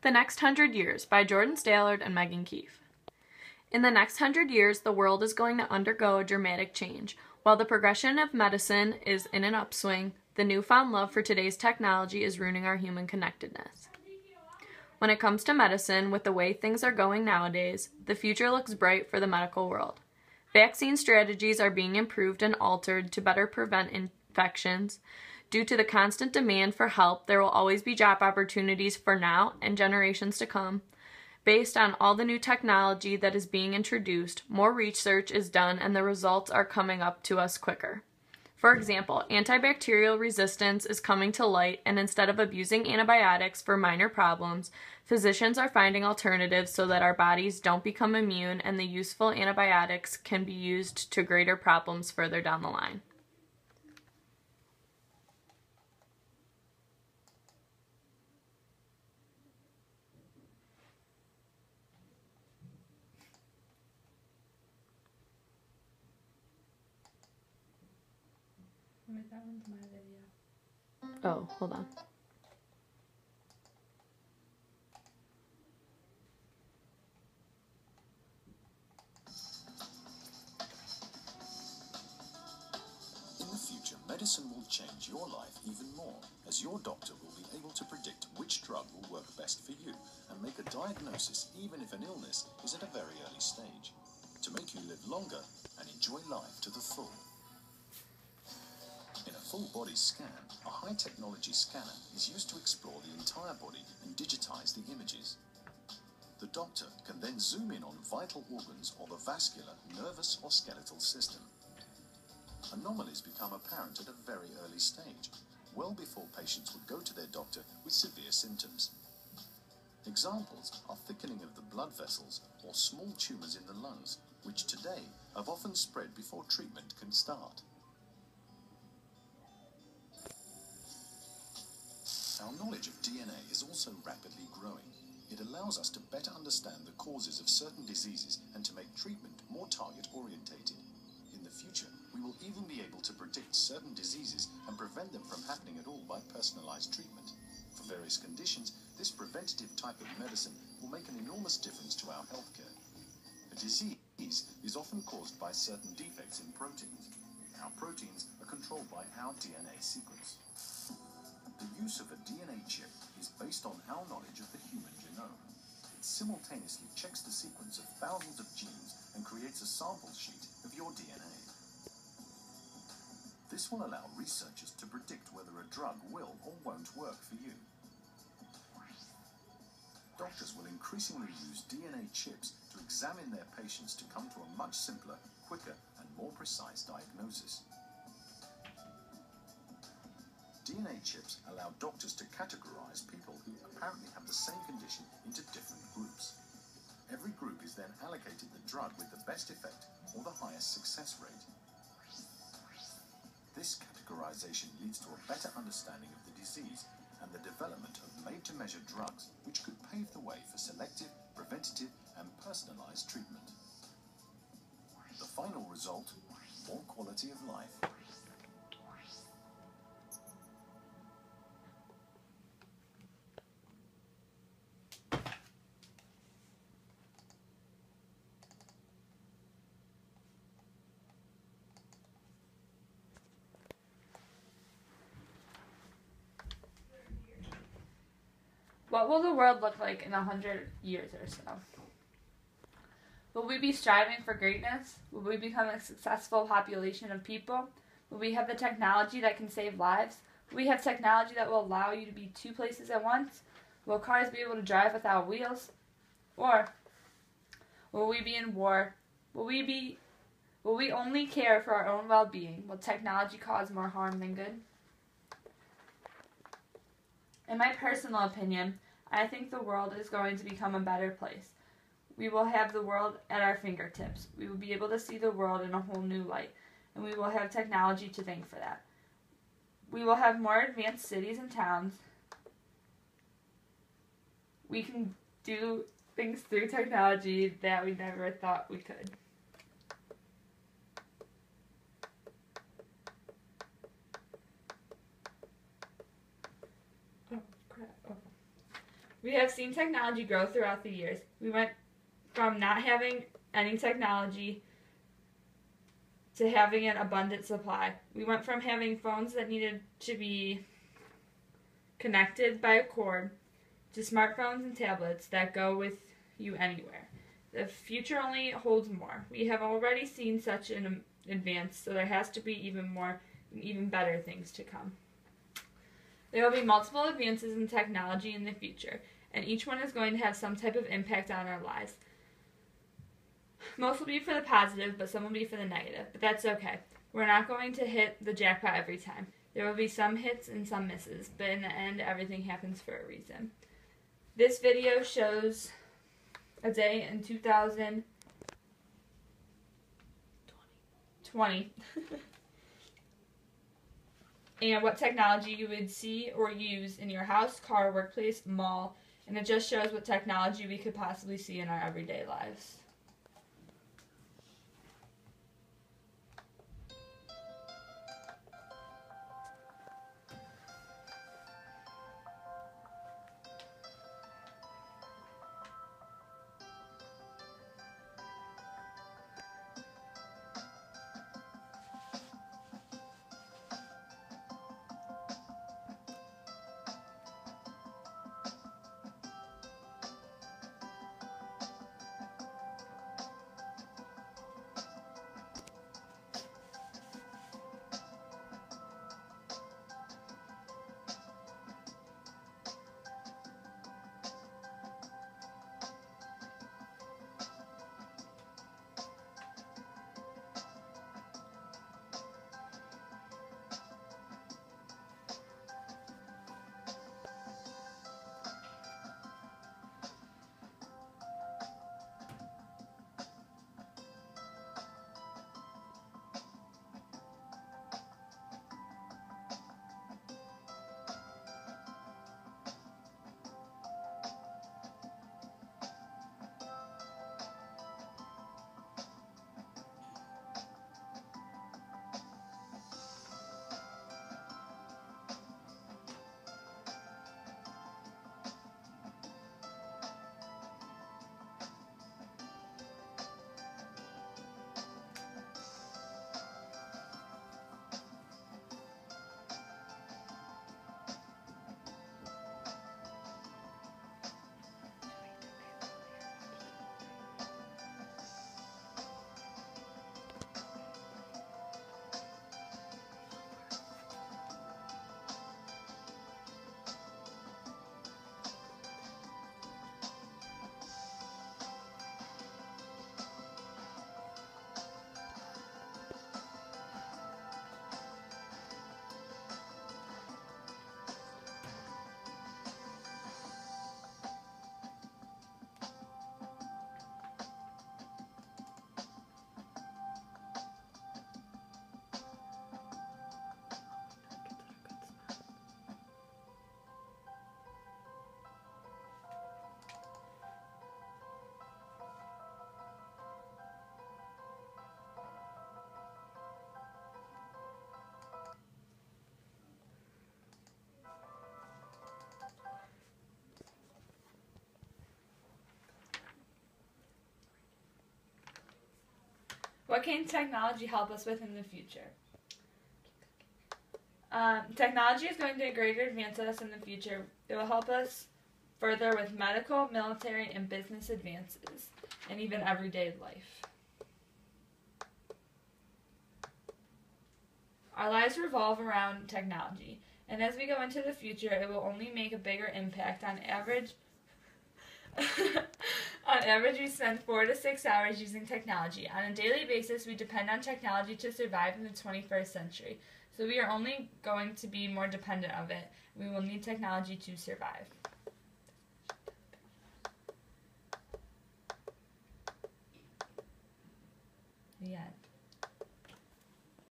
The Next 100 Years by Jordan Stallard and Megan Keefe. In the next 100 years, the world is going to undergo a dramatic change. While the progression of medicine is in an upswing, the newfound love for today's technology is ruining our human connectedness. When it comes to medicine, with the way things are going nowadays, the future looks bright for the medical world. Vaccine strategies are being improved and altered to better prevent infections. Due to the constant demand for help, there will always be job opportunities for now and generations to come. Based on all the new technology that is being introduced, more research is done and the results are coming up to us quicker. For example, antibacterial resistance is coming to light, and instead of abusing antibiotics for minor problems, physicians are finding alternatives so that our bodies don't become immune and the useful antibiotics can be used to greater problems further down the line. Wait, that one's my video. Oh, hold on. In the future, medicine will change your life even more, as your doctor will be able to predict which drug will work best for you and make a diagnosis even if an illness is at a very early stage, to make you live longer and enjoy life to the full. In a full-body scan, a high-technology scanner is used to explore the entire body and digitize the images. The doctor can then zoom in on vital organs or the vascular, nervous or skeletal system. Anomalies become apparent at a very early stage, well before patients would go to their doctor with severe symptoms. Examples are thickening of the blood vessels or small tumors in the lungs, which today have often spread before treatment can start. Our knowledge of DNA is also rapidly growing. It allows us to better understand the causes of certain diseases and to make treatment more target-orientated. In the future, we will even be able to predict certain diseases and prevent them from happening at all by personalized treatment. For various conditions, this preventative type of medicine will make an enormous difference to our healthcare. A disease is often caused by certain defects in proteins. Our proteins are controlled by our DNA sequence. The use of a DNA chip is based on our knowledge of the human genome. It simultaneously checks the sequence of thousands of genes and creates a sample sheet of your DNA. This will allow researchers to predict whether a drug will or won't work for you. Doctors will increasingly use DNA chips to examine their patients to come to a much simpler, quicker, and more precise diagnosis. DNA chips allow doctors to categorize people who apparently have the same condition into different groups. Every group is then allocated the drug with the best effect or the highest success rate. This categorization leads to a better understanding of the disease and the development of made-to-measure drugs, which could pave the way for selective, preventative, and personalized treatment. The final result: more quality of life. What will the world look like in 100 years or so? Will we be striving for greatness? Will we become a successful population of people? Will we have the technology that can save lives? Will we have technology that will allow you to be two places at once? Will cars be able to drive without wheels? Or will we be in war? Will we only care for our own well-being? Will technology cause more harm than good? In my personal opinion, I think the world is going to become a better place. We will have the world at our fingertips. We will be able to see the world in a whole new light, and we will have technology to thank for that. We will have more advanced cities and towns. We can do things through technology that we never thought we could. Oh, crap. Oh. We have seen technology grow throughout the years. We went from not having any technology to having an abundant supply. We went from having phones that needed to be connected by a cord to smartphones and tablets that go with you anywhere. The future only holds more. We have already seen such an advance, so there has to be even more and even better things to come. There will be multiple advances in technology in the future, and each one is going to have some type of impact on our lives. Most will be for the positive, but some will be for the negative. But that's okay. We're not going to hit the jackpot every time. There will be some hits and some misses, but in the end, everything happens for a reason. This video shows a day in 2020 and what technology you would see or use in your house, car, workplace, mall, and it just shows what technology we could possibly see in our everyday lives. What can technology help us with in the future? Technology is going to greatly advance us in the future. It will help us further with medical, military, and business advances, and even everyday life. Our lives revolve around technology, and as we go into the future, it will only make a bigger impact. On average, we spend 4 to 6 hours using technology. On a daily basis, we depend on technology to survive in the 21st century. So we are only going to be more dependent of it. We will need technology to survive. The end.